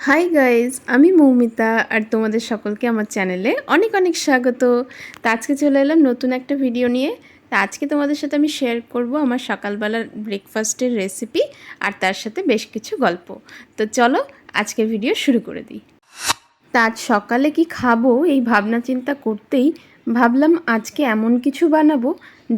Hi guys, আমি মৌমিতা আর তোমাদের সকলকে আমার চ্যানেলে অনেক অনেক স্বাগত। তো আজকে চলে এলাম নতুন একটা ভিডিও নিয়ে। তা আজকে তোমাদের সাথে আমি শেয়ার করব আমার সকালবেলার ব্রেকফাস্টের রেসিপি আর তার সাথে বেশ কিছু গল্প। তো চলো আজকে ভিডিও শুরু করে দিই। তা আজ সকালে কি খাবো এই ভাবনা চিন্তা করতেই ভাবলাম আজকে এমন কিছু বানাবো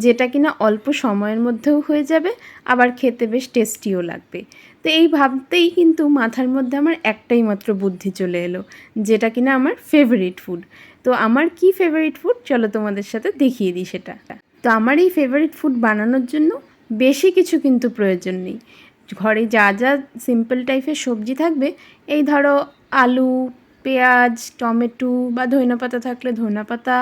যেটা কিনা অল্প সময়ের মধ্যেও হয়ে যাবে, আবার খেতে বেশ টেস্টিও লাগবে। তো এই ভাবতেই কিন্তু মাথার মধ্যে আমার একটাই মাত্র বুদ্ধি চলে এলো, যেটা কিনা আমার ফেভারিট ফুড। তো আমার কি ফেভারিট ফুড, চলো তোমাদের সাথে দেখিয়ে দিই সেটা। তো আমার এই ফেভারিট ফুড বানানোর জন্য বেশি কিছু কিন্তু প্রয়োজন নেই। ঘরে যা যা সিম্পল টাইপের সবজি থাকবে, এই ধরো আলু, পেঁয়াজ, টমেটো বা ধনেপাতা থাকলে ধনেপাতা,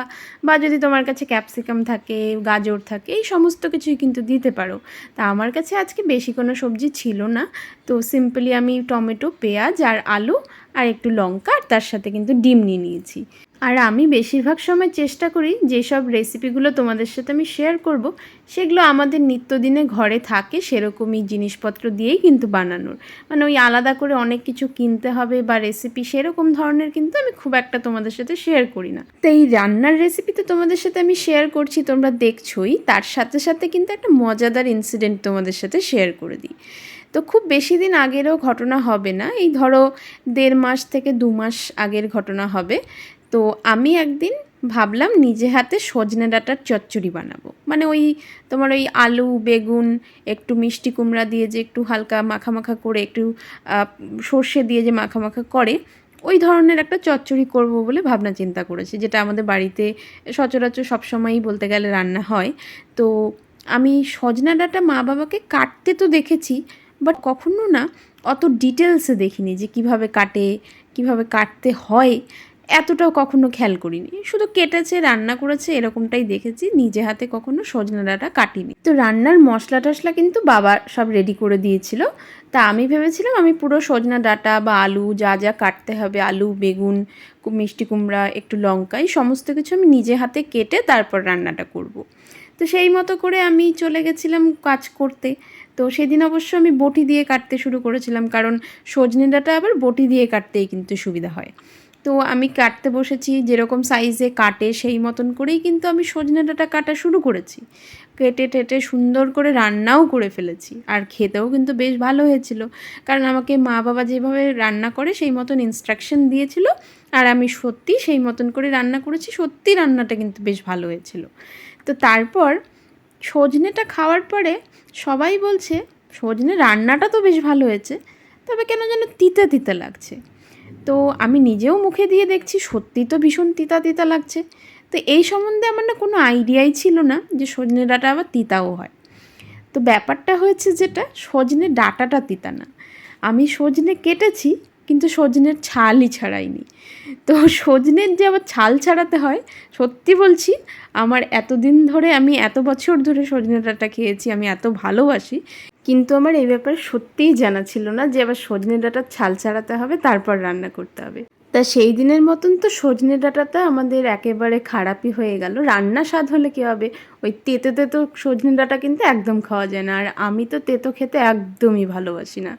বা যদি তোমার কাছে ক্যাপসিকাম থাকে, গাজর থাকে, এই সমস্ত কিছুই কিন্তু দিতে পারো। তা আমার কাছে আজকে বেশি কোনো সবজি ছিল না, তো সিম্পলি আমি টমেটো, পেঁয়াজ আর আলু আর একটু লঙ্কা আর তার সাথে কিন্তু ডিম নিয়ে নিয়েছি। আর আমি বেশিরভাগ সময় চেষ্টা করি যেসব রেসিপিগুলো তোমাদের সাথে আমি শেয়ার করব সেগুলো আমাদের নিত্যদিনে ঘরে থাকে সেরকমই জিনিসপত্র দিয়েই কিন্তু বানানোর, মানে ওই আলাদা করে অনেক কিছু কিনতে হবে বা রেসিপি সেরকম ধরনের কিন্তু আমি খুব একটা তোমাদের সাথে শেয়ার করি না। তো এই রান্নার রেসিপি তো তোমাদের সাথে আমি শেয়ার করছি, তোমরা দেখছোই, তার সাথে সাথে কিন্তু একটা মজাদার ইনসিডেন্ট তোমাদের সাথে শেয়ার করে দিই। তো খুব বেশি দিন আগেরও ঘটনা হবে না, এই ধরো 1.5 মাস থেকে 2 মাস আগের ঘটনা হবে। তো আমি একদিন ভাবলাম নিজে হাতে সজনে ডাঁটার চচ্চড়ি বানাবো, মানে ওই তোমার ওই আলু, বেগুন, একটু মিষ্টি কুমড়া দিয়ে যে একটু হালকা মাখা মাখা করে, একটু সর্ষে দিয়ে যে মাখা মাখা করে, ওই ধরনের একটা চচ্চড়ি করব বলে ভাবনা চিন্তা করেছি, যেটা আমাদের বাড়িতে সচরাচর সবসময়ই বলতে গেলে রান্না হয়। তো আমি সজনা ডাঁটা মা বাবাকে কাটতে তো দেখেছি, বাট কখনো না অত ডিটেলসে দেখিনি যে কিভাবে কাটে, কিভাবে কাটতে হয়, এতটাও কখনো খেয়াল করিনি। শুধু কেটেছে, রান্না করেছে, এরকমটাই দেখেছি, নিজে হাতে কখনো সজনে ডাঁটা কাটিনি। তো রান্নার মশলা টশলা কিন্তু বাবা সব রেডি করে দিয়েছিল। তা আমি ভেবেছিলাম আমি পুরো সজনা ডাঁটা বা আলু যা যা কাটতে হবে, আলু, বেগুন, মিষ্টি কুমড়া, একটু লঙ্কা, এই সমস্ত কিছু আমি নিজে হাতে কেটে তারপর রান্নাটা করব। তো সেই মতো করে আমি চলে গেছিলাম কাজ করতে। তো সেদিন অবশ্য আমি বটি দিয়ে কাটতে শুরু করেছিলাম, কারণ সজনে ডাঁটা আবার বটি দিয়ে কাটতেই কিন্তু সুবিধা হয়। তো আমি কাটতে বসেছি, যেরকম সাইজে কাটে সেই মতন করেই কিন্তু আমি সজনে ডাঁটা কাটা শুরু করেছি। কেটে টেটে সুন্দর করে রান্নাও করে ফেলেছি, আর খেতেও কিন্তু বেশ ভালো হয়েছিল, কারণ আমাকে মা বাবা যেভাবে রান্না করে সেই মতন ইনস্ট্রাকশন দিয়েছিল, আর আমি সত্যি সেই মতন করে রান্না করেছি, সত্যি রান্নাটা কিন্তু বেশ ভালো হয়েছিল। তো তারপর সজনেটা খাওয়ার পরে সবাই বলছে সজনে রান্নাটা তো বেশ ভালো হয়েছে, তবে কেন যেন তিতা তিতা লাগছে। তো আমি নিজেও মুখে দিয়ে দেখছি সত্যি তো ভীষণ তিতা তিতা লাগছে। তো এই সম্বন্ধে আমার না কোনো আইডিয়াই ছিল না যে সজনে ডাঁটা আবার তিতাও হয়। তো ব্যাপারটা হয়েছে যেটা, সজনে ডাঁটাটা তিতা না, আমি সজনে কেটেছি কিন্তু সজনের ছালই ছাড়াইনি। তো সজনের যে আবার ছাল ছাড়াতে হয়, সত্যি বলছি আমার এতদিন ধরে, আমি এত বছর ধরে সজনে ডাঁটা খেয়েছি, আমি এত ভালোবাসি, কিন্তু আমার এই ব্যাপারে সত্যিই জানা ছিল না যে আবার সজনে ডাঁটার ছাল ছাড়াতে হবে, তারপর রান্না করতে হবে। তা সেই দিনের মতন তো সজনে ডাঁটাটা আমাদের একেবারে খারাপই হয়ে গেল। রান্না স্বাদ হলে কী হবে, ওই তেতো তেতো সজনে ডাঁটা কিন্তু একদম খাওয়া যায় না, আর আমি তো তেতো খেতে একদমই ভালোবাসি না।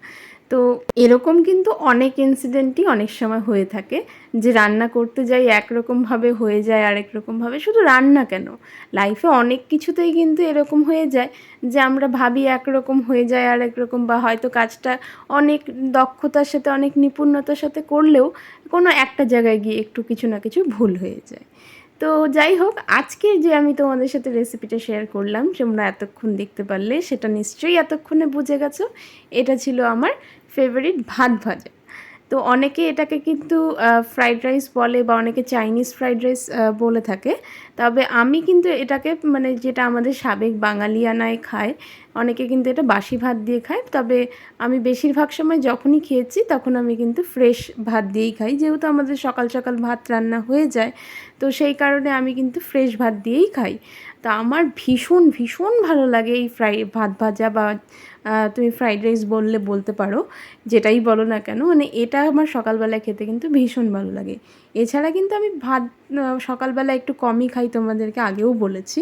তো এরকম কিন্তু অনেক ইনসিডেন্টই অনেক সময় হয়ে থাকে, যে রান্না করতে যাই একরকমভাবে হয়ে যায় আরেক রকমভাবে। শুধু রান্না কেন, লাইফে অনেক কিছুতেই কিন্তু এরকম হয়ে যায় যে আমরা ভাবি একরকম হয়ে যায় আরেক রকম, বা হয়তো কাজটা অনেক দক্ষতার সাথে, অনেক নিপুণতার সাথে করলেও কোনো একটা জায়গায় গিয়ে একটু কিছু না কিছু ভুল হয়ে যায়। তো যাই হোক, আজকে যে আমি তোমাদের সাথে রেসিপিটা শেয়ার করলাম, তোমরা এতক্ষণ দেখতে পারলে, সেটা নিশ্চয়ই এতক্ষণে বুঝে গেছো, এটা ছিল আমার ফেভারিট ভাত ভাজা। তো অনেকে এটাকে কিন্তু ফ্রাইড রাইস বলে, বা অনেকে চাইনিজ ফ্রাইড রাইস বলে থাকে। তবে আমি কিন্তু এটাকে, মানে যেটা আমাদের সাবেক বাঙালিয়ানায় খায়, অনেকে কিন্তু এটা বাসি ভাত দিয়ে খায়, তবে আমি বেশিরভাগ সময় যখনই খেয়েছি তখন আমি কিন্তু ফ্রেশ ভাত দিয়েই খাই, যেহেতু আমাদের সকাল সকাল ভাত রান্না হয়ে যায়, তো সেই কারণে আমি কিন্তু ফ্রেশ ভাত দিয়েই খাই। তা আমার ভীষণ ভীষণ ভালো লাগে এই ভাত ভাজা, বা তুমি ফ্রাইড রাইস বললে বলতে পারো, যেটাই বলো না কেন, মানে এটা আমার সকালবেলায় খেতে কিন্তু ভীষণ ভালো লাগে। এছাড়া কিন্তু আমি ভাত সকালবেলা একটু কমই খাই, তোমাদেরকে আগেও বলেছি।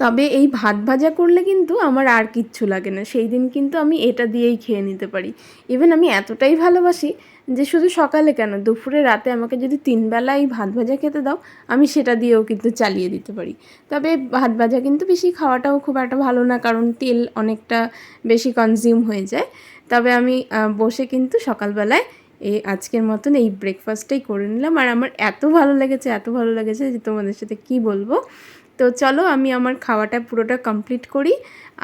তবে এই ভাত ভাজা করলে কিন্তু আমার আর কিচ্ছু লাগে না, সেই দিন কিন্তু আমি এটা দিয়েই খেয়ে নিতে পারি। ইভেন আমি এতটাই ভালোবাসি যে শুধু সকালে কেন, দুপুরে রাতে আমাকে যদি 3 বেলাই ভাত ভাজা খেতে দাও, আমি সেটা দিয়েও কিন্তু চালিয়ে দিতে পারি। তবে ভাত ভাজা কিন্তু বেশি খাওয়াটাও খুব একটা ভালো না, কারণ তেল অনেকটা বেশি কনজিউম হয়ে যায়। তবে আমি বসে কিন্তু সকালবেলায় আজকের মতন এই ব্রেকফাস্টটাই করে নিলাম, আর আমার এত ভালো লেগেছে যে তোমাদের সাথে কি বলবো। তো চলো আমি আমার খাওয়াটা পুরোটা কমপ্লিট করি।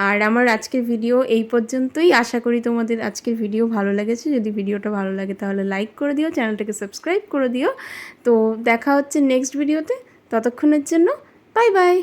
আর আমার আজকের ভিডিও এই পর্যন্তই। আশা করি তোমাদের আজকের ভিডিও ভালো লেগেছে। যদি ভিডিওটা ভালো লাগে তাহলে লাইক করে দিও, চ্যানেলটাকে সাবস্ক্রাইব করে দিও। তো দেখা হচ্ছে নেক্সট ভিডিওতে, ততক্ষণের জন্য বাই বাই।